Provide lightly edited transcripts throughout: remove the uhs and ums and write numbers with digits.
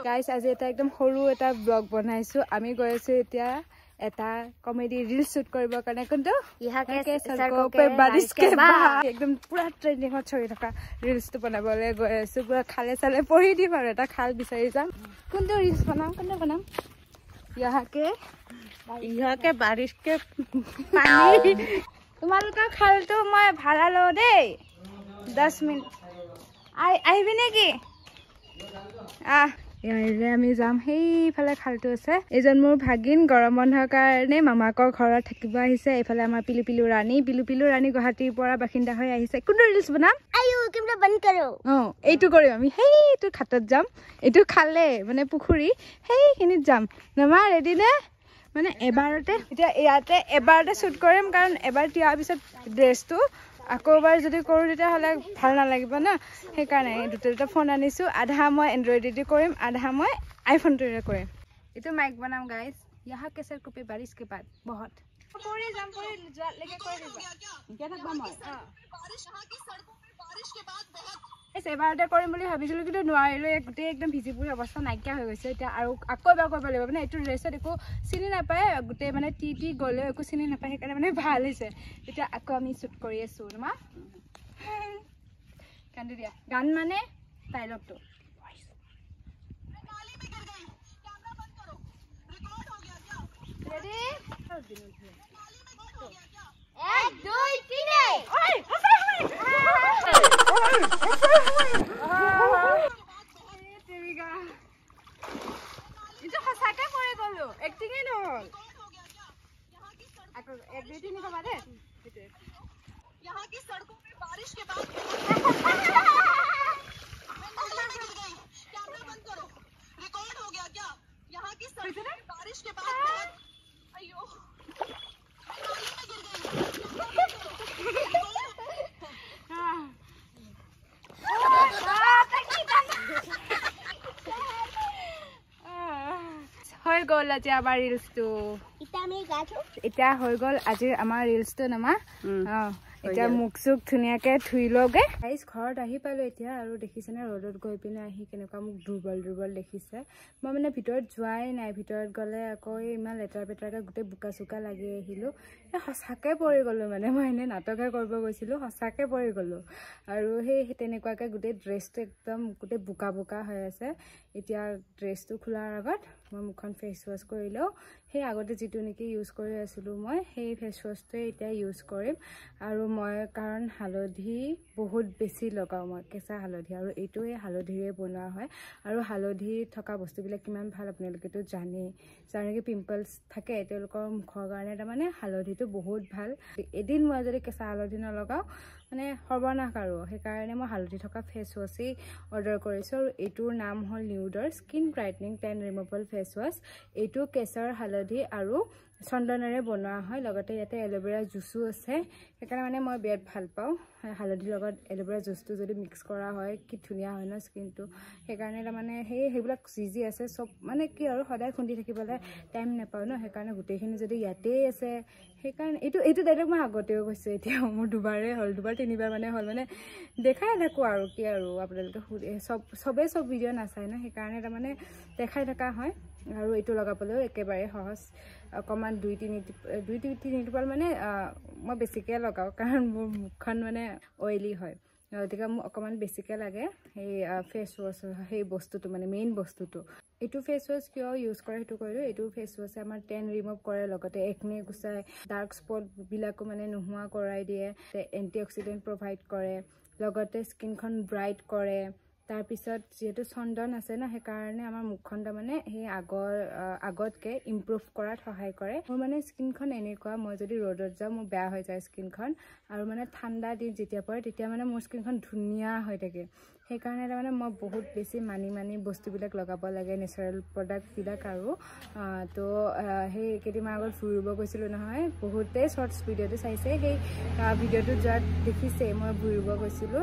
Guys আজি এটা একদম সৰু এটা ব্লগ বনাইছো আমি গৈ আছো এতিয়া এটা কমেডি ৰিল শুট কৰিব কাৰণে কিন্তু ইহাকে সৰকো পে বাৰিশ কে बाद একদম পুৰা ট্ৰেন্ডিংত চলি থকা ৰিলছটো বনাবলৈ গৈ আছো পুৰা খালে চালে পৰি দিম আৰু এটা খাল বিচাৰি যাম কিন্তু ৰিলছ বনাম ইহাকে বাৰিশ কে পানী তোমালোকৰ খালটো মই ভাড়া লও দেই 10 মিনিট আহিবি নেকি ইয়াৰে আমি যাম সেইফালে খালটো আছে এজন মোৰ ভাগিন গৰম বন্ধৰ কাৰণে মামাকৰ ঘৰত থাকিব আহিছে এইফালে আমাৰ পিলু ৰাণী গুৱাহাটীৰ পৰা বাসিন্দা হৈ আহিছে কোনটো ৰিলছ বনাম আয়ো কেমেৰা বন্ধ কৰো এইটো কৰিম আমি সেইটো খাটত যাম এইটো খালে মানে পুখুৰী সেইখিনিত যাম নমা ৰেডি নে মানে এবাৰতে এতিয়া ইয়াতে এবাৰতে শ্বুট কৰিম কাৰণ এবাৰ তিয়াৰ পিছত ড্ৰেছটো আকৌ এবাৰ যদি কৰো তেতিয়া হলে ভাল নালাগিব না সেইকাৰণে দুটা ফোন আনিছো আধা মই এন্ড্ৰইড দি কৰিম আধা মই আইফোন টোৰে কৰিম এইটো মাইক বনাম গাইস यहाँ के सर को पे बारिश के बाद बहुत पूरी जाम पूरी लेके कर देबा क्या থাকবা মই बारिश यहाँ की सड़कों पे बारिश के बाद बहुत এবাৰতে কৰিম বুলি ভাবিছিলো কিন্তু নোৱাৰিলো গোটেই একদম ভিজিপুৰি অৱস্থা নাইকিয়া হৈ গৈছে এতিয়া আৰু আকৌ এবাৰ কৰিব লাগিব মানে এইটো ড্ৰেছত একো চিনি নাপায় গোটেই মানে টি গলে একো চিনি নাপায় সেইকাৰণে মানে ভাল হৈছে এতিয়া আকৌ আমি শ্বুট কৰি আছো মা কান্দি দিয়া গান মানে ডায়লগটো Ready? 1 2 3 ओए तेरीगा इतो हसाके परे गलो एक्टिंग ए नहल আকৌ 1 2 3 কবা দে यहाँ की सड़कों पे बारिश के बाद कैमरा बंद करो रिकॉर्ड हो गया क्या यहाँ की सड़कों पे बारिश के बाद अयो হৈ গল আজি আমাৰ ৰিলছটো এটা হৈ গল আজি আমাৰ ৰিলছটো নামা এটা মুখ চুক ধুনিয়াকে ধুই লগে গাইস ঘৰত আহি পালো এতিয়া আৰু দেখিছেনে ৰডত গৈ পিনে আহি কেনেকুৱা মুখ দুৰ্বল দেখিছে মই মানে ভিতৰত যোৱাই নাই ভিতৰত গলে আকৌ ইমান লেটাৰ পেটাৰকে গোটেই বুকা চুকা লাগি আহিলো হসাকে পৰি গলো মানে মই এনে নাটকে কৰিব গৈছিলো হসাকে পৰি গলো আৰু সেই তেনেকুৱাকে গোটেই ড্ৰেছটো একদম গোটেই বুকা হৈ আছে এতিয়া ড্ৰেছটো খোলাৰ আগত মই মুখখন ফেস ওয়াশ কৰিলো সেই আগতে যেটো নেকি ইউজ কৰি আছিলো মই সেই ফেস ওয়াশটোৱে এতিয়া ইউজ কৰিম আৰু মই কাৰণ হালধি বহুত বেছি লগাও মই কেঁচা হালধি আৰু এইটোৱে হালধিৰে বনোৱা হয় আৰু হালধি থকা বস্তুবিলাক কিমান ভাল আপোনালোকেতো জানে যাৰকে পিম্পলছ থাকে তেওঁলোকৰ মুখৰ কাৰণে তাৰ মানে হালধিটো বহুত ভাল এদিন মই যদি কেঁচা হালধি নলগাও মানে সৰ্বনাশ আৰু সেইকাৰণে মই হালধি থকা ফেস ওয়াশই অৰ্ডাৰ কৰিছো আৰু এইটোৰ নাম হ'ল নিউডৰ skin brightening ten removable face wash এইটো কেশৰ হালধি আৰু চন্দনেৰে বনোৱা হয় লগতে ইয়াতে এলোভেৰা জুসো আছে সেইকাৰণে মানে মই বিৰাট ভাল পাওঁ হালধি লগত এলোভেৰা জুসটো যদি মিক্স কৰা হয় কি ধুনিয়া হয় ন স্কিনটো সেইকাৰণে মানে সেইবিলাক জিজি আছে সব মানে কি আৰু সদায় খুন্দি থাকিবলৈ টাইম নাপাও ন সেইকাৰণে গোটেইখিনি যদি ইয়াতে আছে সেইকাৰণে এইটো ডাইৰেক্ট মই আগতেও কৈছো এতিয়া মোৰ দুবাৰে হ'ল দুবাৰ তিনিবাৰ মানে হ'ল মানে দেখাই থাকো আৰু কি আৰু আপোনালোকে সবে ভিডিঅ' নাচায় ন সেইকাৰণে তাৰ মানে দেখাই থকা হয় আৰু এইটো লগাবলৈ একেবাৰে সহজ অকমান 2-3 টোপাল মানে মই বেছিকে লগাও কাৰণ মোৰ মুখখন মানে অইলি হয় গতিকে মোক অকমান বেছিকে লাগে এই ফেস ওয়াশ সেই বস্তুটো মানে মেইন বস্তুটো এইটো ফেস ওয়াশ কিয় ইউজ কৰে সেইটো কৈলো এইটো ফেস ওয়াশে আমাৰ টেন ৰিমুভ কৰে লগতে একনে গুছাই ডাৰ্ক স্পট বিলাকো মানে নোহোৱা কৰাই দিয়ে এন্টি অক্সিডেন্ট প্ৰভাইড কৰে লগতে স্কিনখন ব্ৰাইট কৰে তাৰ পিছত যেটো চন্দন আছে না সেইকাৰণে আমাৰ মুখখন মানে সেই আগতকে ইমপ্ৰুভ কৰাত সহায় কৰে মোৰ মানে স্কিনখন এনেকুৱা মই যদি ৰ'দত যাও মোৰ বেয়া হৈ যায় স্কিনখন আৰু মানে ঠাণ্ডা দিন যেতিয়া পৰে তেতিয়া মানে মোৰ স্কিনখন ধুনিয়া হৈ থাকে সেইকাৰণে মানে মই বহুত বেছি মানি বস্তুবিলাক লগাব লাগে নেচাৰেল প্ৰডাক্ট বিলাক আৰু তো সেই কেইদিনমান আগত ফুৰিব গৈছিলো নহয় বহুতে শৰ্টছ ভিডিঅ'টো চাইছে সেই ভিডিঅ'টো য'ত দেখিছে মই ফুৰিব গৈছিলো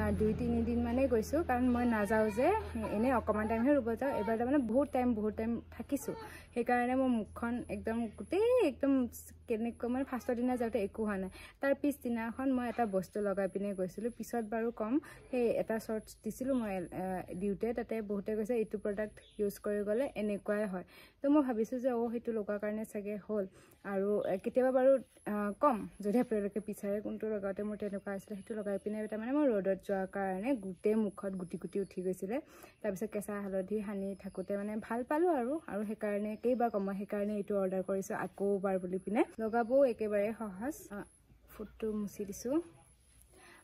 2-3 দিন মানে গৈছো কাৰণ মই নাযাও যে এনে অকমান টাইম হে ৰুব যাও এবাৰ মানে বহুত টাইম থাকিছো সেইকাৰণে মই মুখখন একদম গোটেই একদম কেনেকৈ মানে ফাৰ্ষ্টৰ দিনা যাওঁতে একো হোৱা নাই তাৰ পিছদিনাখন মই এটা বস্তু লগাই পিনে গৈছিলোঁ পিছত বাৰু কম সেই এটা শ্বৰ্টছ দিছিলোঁ মই দিওঁতে তাতে বহুতে কৈছে এইটো প্ৰডাক্ট ইউজ কৰি গ'লে এনেকুৱাই হয় তো মই ভাবিছোঁ যে সেইটো লগোৱাৰ কাৰণে চাগে হ'ল আৰু কেতিয়াবা বাৰু কম যদি আপোনালোকে বিচাৰে কোনটো লগাওঁতে মোৰ তেনেকুৱা আছিলে সেইটো লগাই পিনে তাৰমানে মই ৰ'দত যোৱাৰ কাৰণে গোটেই মুখত গুটি গুটি উঠি গৈছিলে তাৰপিছত কেঁচা হালধি সানি থাকোঁতে মানে ভাল পালোঁ আৰু সেইকাৰণে কেইবাৰ কম মই সেইকাৰণে এইটো অৰ্ডাৰ কৰিছোঁ আকৌ বাৰ বুলি পিনে লগাবও একেবাৰে সহজ ফুটটো মুচি দিছোঁ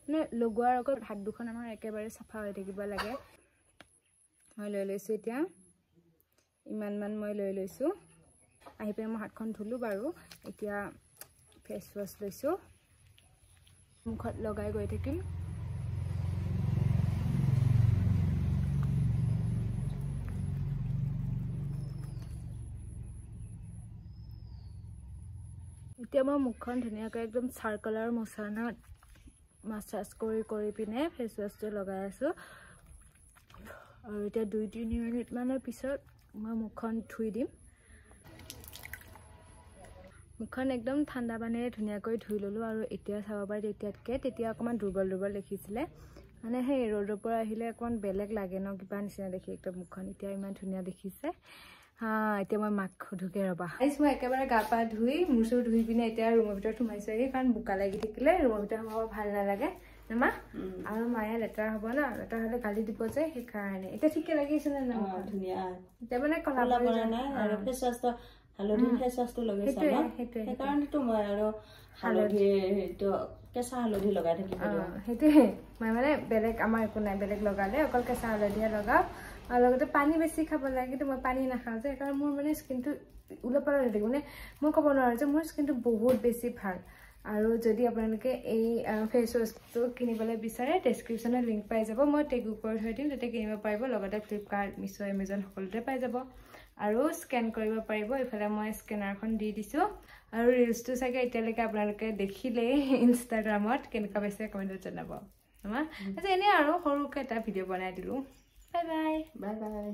মানে লগোৱাৰ আগত হাত দুখন আমাৰ একেবাৰে চাফা হৈ থাকিব লাগে মই লৈ লৈছোঁ এতিয়া ইমানমান মই লৈ লৈছোঁ আহি পিনে মই হাতখন ধুলোঁ বাৰু এতিয়া ফেচ ৱাছ লৈছোঁ মুখত লগাই গৈ থাকিম এতিয়া মই মুখখন ধুনীয়াকৈ একদম চাৰ্কলাৰ মোচনত মাছাজ কৰি পিনে ফেচ ৱাছটো লগাই আছোঁ আৰু এতিয়া 2-3 মিনিটমানৰ পিছত মই মুখখন ধুই দিম মুখখন একদম ঠাণ্ডা পানীৰে ধুনীয়াকৈ ধুই ল'লোঁ আৰু এতিয়া চাব পাৰি তেতিয়া অকণমান দুৰ্বল দেখিছিলে মানে সেই ৰ'দৰ পৰা আহিলে অকণমান বেলেগ লাগে ন কিবা নিচিনা দেখি একদম মুখখন এতিয়া ইমান ধুনীয়া দেখিছে এতিয়া মই মাক সুধোকে ৰ'বা মই একেবাৰে গা পা ধুই মূৰ চুৰ ধুই পিনে এতিয়া ৰুমৰ ভিতৰত সোমাইছোঁ কাৰণ বোকা লাগি থাকিলে ৰুমৰ ভিতৰত সোমাব ভাল নালাগে মা আৰু মায়ে লেতেৰা হ'ব ন লেতেৰা হ'লে গালি দিব যে সেইকাৰণে এতিয়া ঠিকে লাগিছে নে ধুনীয়া এতিয়া মানে কলা নাই আৰু ফেচ ৱাছটো হালধি ফেচ ৱাছটো লগাইছা ন সেইকাৰণেতো মই আৰু হালধি সেইটো কেঁচা হালধি লগাই থাকিব সেইটোৱে মই মানে বেলেগ আমাৰ একো নাই বেলেগ লগালে অকল কেঁচা হালধিয়ে লগাওঁ আৰু লগতে পানী বেছি খাব লাগে কিন্তু মই পানী নাখাওঁ যে সেইকাৰণে মোৰ মানে স্কিনটো ওলপৰা হৈ থাকে মানে মই ক'ব নোৱাৰোঁ যে মোৰ স্কিনটো বহুত বেছি ভাল আৰু যদি আপোনালোকে এই ফেচ ৱাছটো কিনিবলৈ বিচাৰে ডেছক্ৰিপশ্যনত লিংক পাই যাব মই টেগ কৰি থৈ দিম তাতে কিনিব পাৰিব লগতে ফ্লিপকাৰ্ট মিছো এমেজন সকলোতে পাই যাব আৰু স্কেন কৰিব পাৰিব এইফালে মই স্কেনাৰখন দি দিছোঁ আৰু ৰিলছটো চাগে এতিয়ালৈকে আপোনালোকে দেখিলেই ইনষ্টাগ্ৰামত কেনেকুৱা পাইছে কমেণ্টত জনাব আমাৰ এনেই আৰু সৰুকৈ এটা ভিডিঅ' বনাই দিলোঁ বাই বাই